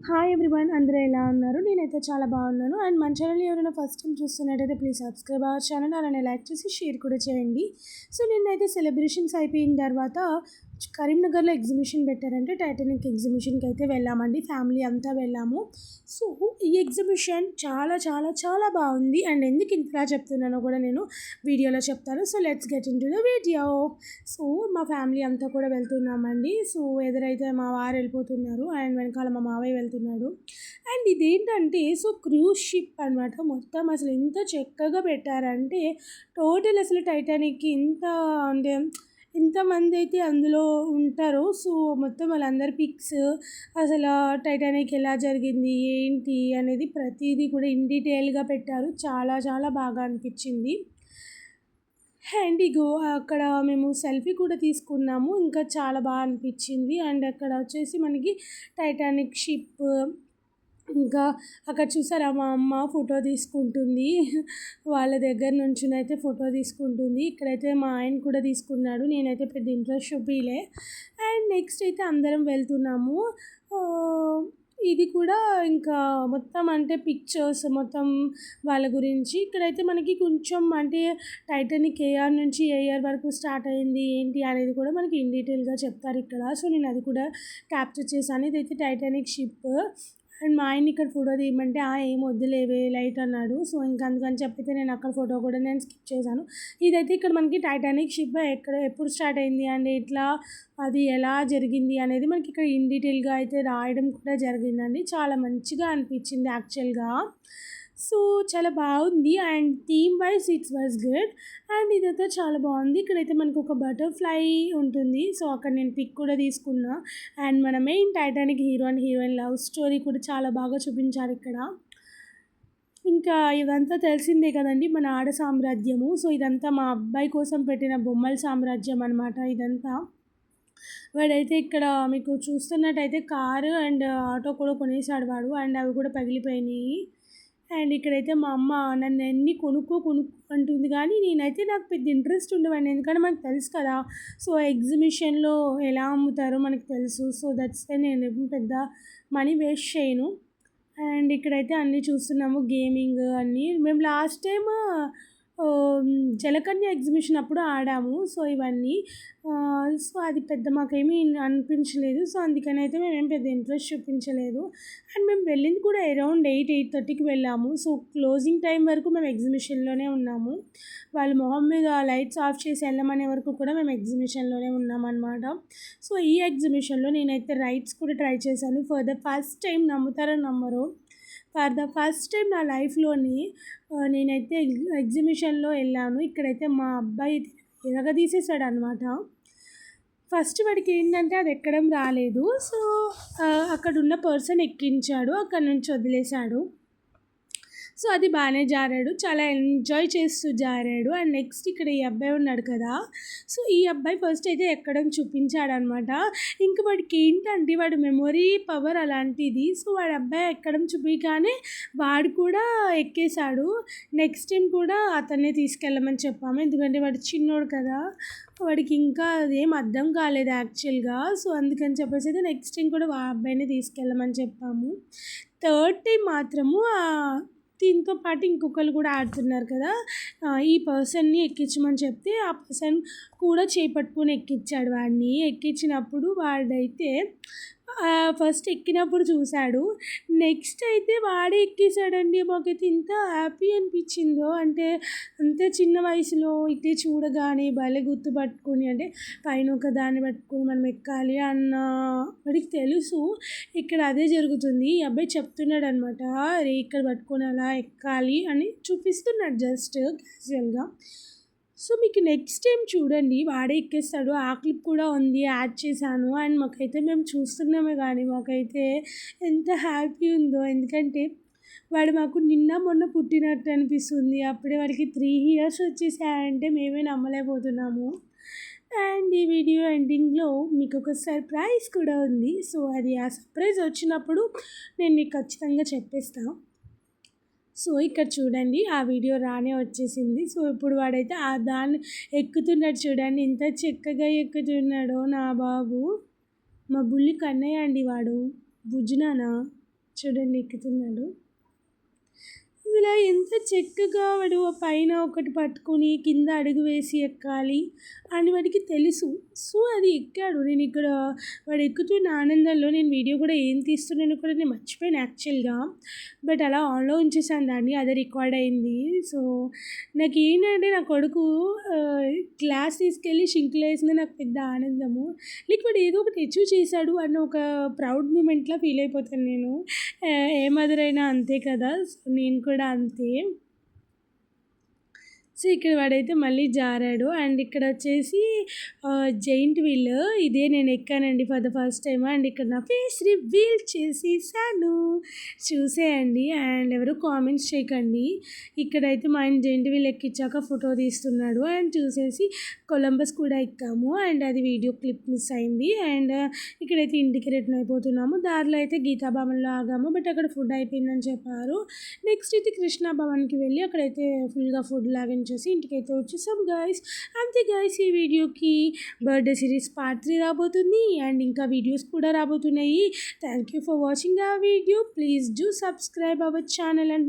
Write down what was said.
Hi everyone, అందరూ ఎలా ఉన్నారు? నేనైతే చాలా బాగున్నాను. అండ్ మన ఛానల్ని ఎవరైనా ఫస్ట్ టైం చూస్తున్నట్టయితే ప్లీజ్ సబ్స్క్రైబ్ అవర్ ఛానల్, అలానే లైక్ చేసి షేర్ కూడా చేయండి. సో నిన్నైతే సెలబ్రేషన్స్ అయిపోయిన తర్వాత కరీంనగర్లో ఎగ్జిబిషన్ పెట్టారంటే టైటానిక్ ఎగ్జిబిషన్కి అయితే వెళ్ళామండి. ఫ్యామిలీ అంతా వెళ్ళాము. సో ఈ ఎగ్జిబిషన్ చాలా చాలా చాలా బాగుంది. అండ్ ఎందుకు ఇంతలా చెప్తున్నానో కూడా నేను వీడియోలో చెప్తాను. So let's get in to the video. So మా ఫ్యామిలీ అంతా కూడా వెళ్తున్నామండి. సో ఎదురైతే మా వారు వెళ్ళిపోతున్నారు అండ్ వెనకాల మా మావయ్య వెళ్తున్నాడు. అండ్ ఇదేంటంటే సో క్రూజ్ షిప్ అనమాట. మొత్తం అసలు ఎంత చక్కగా పెట్టారంటే టోటల్ అసలు టైటానిక్కి ఇంత అంటే ఎంతమంది అయితే అందులో ఉంటారో సో మొత్తం వాళ్ళందరి పిక్స్, అసలు టైటానిక్ ఎలా జరిగింది ఏంటి అనేది ప్రతిదీ కూడా ఇన్ డీటెయిల్గా పెట్టారు. చాలా చాలా బాగా అనిపించింది. అండ్ ఇగో అక్కడ మేము సెల్ఫీ కూడా తీసుకున్నాము. ఇంకా చాలా బాగా అనిపించింది. అండ్ అక్కడ వచ్చేసి మనకి టైటానిక్ షిప్, ఇంకా అక్కడ చూసారా మా అమ్మ ఫోటో తీసుకుంటుంది. వాళ్ళ దగ్గర నుంచినైతే ఫోటో తీసుకుంటుంది. ఇక్కడైతే మా ఆయన కూడా తీసుకున్నాడు. నేనైతే పెద్ద ఇంట్రెస్ట్ చూపిలే. అండ్ నెక్స్ట్ అయితే అందరం వెళ్తున్నాము. ఇది కూడా ఇంకా మొత్తం అంటే పిక్చర్స్ మొత్తం వాళ్ళ గురించి. ఇక్కడైతే మనకి కొంచెం అంటే టైటానిక్ ఏ ఇయర్ నుంచి ఏ ఇయర్ వరకు స్టార్ట్ అయింది ఏంటి అనేది కూడా మనకి ఇన్ డీటెయిల్గా చెప్తారు ఇక్కడ. సో నేను అది కూడా క్యాప్చర్ చేశాను. ఇదైతే టైటానిక్ షిప్. అండ్ మా ఆయన ఇక్కడ ఫోటో తీయమంటే ఏం వద్దులేవే లైట్ అన్నాడు. సో ఇంకా అందుకని చెప్పితే నేను అక్కడ ఫోటో కూడా నేను స్కిప్ చేశాను. ఇదైతే ఇక్కడ మనకి టైటానిక్ షిప్ ఎప్పుడు స్టార్ట్ అయింది అండ్ ఇట్లా అది ఎలా జరిగింది అనేది మనకి ఇక్కడ ఇన్ డీటెయిల్గా అయితే రాయడం కూడా జరిగిందండి. చాలా మంచిగా అనిపించింది యాక్చువల్గా. సో చాలా బాగుంది. And theme wise it's was good. And ఇదైతే చాలా బాగుంది. ఇక్కడైతే మనకు ఒక బటర్ఫ్లై ఉంటుంది. సో అక్కడ నేను పిక్ కూడా తీసుకున్నా. అండ్ మన main Titanic hero and heroine love story కూడా చాలా బాగా చూపించారు ఇక్కడ. ఇంకా ఇదంతా తెలిసిందే కదండి, మన ఆడ సామ్రాజ్యము. సో ఇదంతా మా అబ్బాయి కోసం పెట్టిన బొమ్మల సామ్రాజ్యం అనమాట ఇదంతా. వాడైతే ఇక్కడ మీకు చూస్తున్నట్టయితే కారు అండ్ ఆటో కూడా కొనేసాడు వాడు. అండ్ అవి కూడా పగిలిపోయినాయి. అండ్ ఇక్కడైతే మా అమ్మ నన్ను అన్నీ కొనుక్కో అంటుంది. కానీ నేనైతే నాకు పెద్ద ఇంట్రెస్ట్ ఉండవండి, ఎందుకంటే మనకు తెలుసు కదా సో ఎగ్జిబిషన్లో ఎలా అమ్ముతారో మనకు తెలుసు. సో దట్స్ నేను పెద్ద మనీ వేస్ట్ చేయను. అండ్ ఇక్కడైతే అన్నీ చూస్తున్నాము, గేమింగ్ అన్నీ. మేము లాస్ట్ టైం జలకన్య ఎగ్జిబిషన్ అప్పుడు ఆడాము. సో ఇవన్నీ సో అది పెద్ద మాకేమీ అనిపించలేదు. సో అందుకని అయితే మేమేం పెద్ద ఇంట్రెస్ట్ చూపించలేదు. అండ్ మేము వెళ్ళింది కూడా అరౌండ్ 8-8:30కి వెళ్ళాము. సో క్లోజింగ్ టైం వరకు మేము ఎగ్జిబిషన్లోనే ఉన్నాము. వాళ్ళు మొహం మీద లైట్స్ ఆఫ్ చేసి వెళ్ళమనే వరకు కూడా మేము ఎగ్జిబిషన్లోనే ఉన్నామన్నమాట. సో ఈ ఎగ్జిబిషన్లో నేనైతే రైడ్స్ కూడా ట్రై చేశాను ఫర్ ద ఫస్ట్ టైం. నమ్ముతారో నమ్మరో, ఫర్ ద ఫస్ట్ టైం నా లైఫ్లోని నేనైతే ఎగ్జిబిషన్లో వెళ్ళాను. ఇక్కడైతే మా అబ్బాయి ఎరగదీసేసాడు అనమాట. ఫస్ట్ వాడికి ఏంటంటే అది ఎక్కడం రాలేదు. సో అక్కడున్న పర్సన్ ఎక్కించాడు, అక్కడ నుంచి వదిలేశాడు. సో అది బాగానే జారాడు, చాలా ఎంజాయ్ చేస్తూ జారాడు. అండ్ నెక్స్ట్ ఇక్కడ ఈ అబ్బాయి ఉన్నాడు కదా, సో ఈ అబ్బాయి ఫస్ట్ అయితే ఎక్కడం చూపించాడనమాట. ఇంక వాడికి ఏంటంటే వాడు మెమొరీ పవర్ అలాంటిది. సో వాడి అబ్బాయి ఎక్కడం చూపించగానే వాడు కూడా ఎక్కేశాడు. నెక్స్ట్ టైం కూడా అతన్నే తీసుకెళ్ళమని చెప్పాము, ఎందుకంటే వాడు చిన్నోడు కదా, వాడికి ఇంకా అదేం అర్థం కాలేదు యాక్చువల్గా. సో అందుకని చెప్పేసి అయితే నెక్స్ట్ టైం కూడా అబ్బాయిని తీసుకెళ్ళమని చెప్పాము. థర్డ్ టైం మాత్రము దీంతో పాటు ఇంకొకరు కూడా ఆడుతున్నారు కదా, ఈ పర్సన్ని ఎక్కించమని చెప్తే ఆ పర్సన్ కూడా చేపట్టుకొని ఎక్కించాడు వాడిని. ఎక్కించినప్పుడు వాడైతే ఫస్ట్ ఎక్కినప్పుడు చూశాడు, నెక్స్ట్ అయితే వాడే ఎక్కేసాడండి. మాకైతే ఇంత హ్యాపీ అనిపించిందో, అంటే అంత చిన్న వయసులో ఇటే చూడగానే భలే గుర్తుపట్టుకొని, అంటే పైన ఒక దాన్ని పట్టుకొని మనం ఎక్కాలి అన్న వాడికి తెలుసు ఇక్కడ అదే జరుగుతుంది. ఈ అబ్బాయి చెప్తున్నాడు అనమాట, రే ఇక్కడ పట్టుకొని అలా ఎక్కాలి అని చూపిస్తున్నాడు జస్ట్ క్యాజువల్గా. సో మీకు నెక్స్ట్ టైం చూడండి వాడే ఎక్కేస్తాడు. ఆ క్లిప్ కూడా ఉంది, యాడ్ చేశాను. అండ్ మాకైతే మేము చూస్తున్నామే కానీ మాకైతే ఎంత హ్యాపీ ఉందో, ఎందుకంటే వాడు మాకు నిన్న మొన్న పుట్టినట్టు అనిపిస్తుంది. అప్పుడే వాడికి 3 years వచ్చేసాయంటే మేమే నమ్మలేకపోతున్నాము. అండ్ ఈ వీడియో ఎండింగ్లో మీకు ఒక సర్ప్రైజ్ కూడా ఉంది. సో అది ఆ సర్ప్రైజ్ వచ్చినప్పుడు నేను మీకు ఖచ్చితంగా చెప్పేస్తాను. సో ఇక్కడ చూడండి ఆ వీడియో రానే వచ్చేసింది. సో ఇప్పుడు వాడైతే దాన్ని ఎక్కుతున్నాడు చూడండి, ఎంత చక్కగా ఎక్కుతున్నాడో నా బాబు. మా బుల్లి కన్నయ్య అండి వాడు, బుజ్జునానా. చూడండి ఎక్కుతున్నాడు. ఇలా ఎంత చక్కగా వాడు పైన ఒకటి పట్టుకొని కింద అడుగు వేసి ఎక్కాలి అని వాడికి తెలుసు. సో అది ఎక్కాడు. నేను ఇక్కడ వాడు ఎక్కుతున్న ఆనందంలో నేను వీడియో కూడా ఏం తీస్తున్నానో కూడా నేను మర్చిపోయాను యాక్చువల్గా. బట్ అలా ఆన్లో ఉంచేసాను దాన్ని, అదే రికార్డ్ అయింది. సో నాకు ఏంటంటే నా కొడుకు గ్లాస్ తీసుకెళ్ళి షింక్లో వేసింది నాకు పెద్ద ఆనందము. లైక్ వాడు ఏదో ఒకటి అచీవ్ చేశాడు అన్న ఒక ప్రౌడ్ మూమెంట్లా ఫీల్ అయిపోతాను నేను. ఏ మదర్ అయినా అంతే కదా, సో నేను కూడా అంతే. సో ఇక్కడ వాడైతే మళ్ళీ జారాడు. అండ్ ఇక్కడ వచ్చేసి జైంట్ వీల్ ఇదే నేను ఎక్కానండి for the first time. And ఇక్కడ నా ఫేస్ రివీల్ చేసేసాను, చూసేయండి. అండ్ ఎవరు కామెంట్స్ చేయకండి. ఇక్కడైతే మా ఆయన జైంట్ వీల్ ఎక్కించాక ఫోటో తీస్తున్నాడు. అండ్ చూసేసి కొలంబస్ కూడా ఎక్కాము. అండ్ అది వీడియో క్లిప్ మిస్ అయింది. అండ్ ఇక్కడైతే ఇంటికి రిటర్న్ అయిపోతున్నాము. దారిలో అయితే గీతా భవన్లో ఆగాము, బట్ అక్కడ ఫుడ్ అయిపోయిందని చెప్పారు. నెక్స్ట్ అయితే కృష్ణా భవన్కి వెళ్ళి అక్కడైతే ఫుల్గా ఫుడ్ లాగించేసి ఇంటికైతే వచ్చేసాం గైస్. అంతే గైస్, ఈ వీడియోకి బర్త్డే సిరీస్ పార్ట్ 3 రాబోతుంది. అండ్ ఇంకా వీడియోస్ కూడా రాబోతున్నాయి. థ్యాంక్ యూ ఫర్ వాచింగ్ ఆ video. Please do subscribe our channel and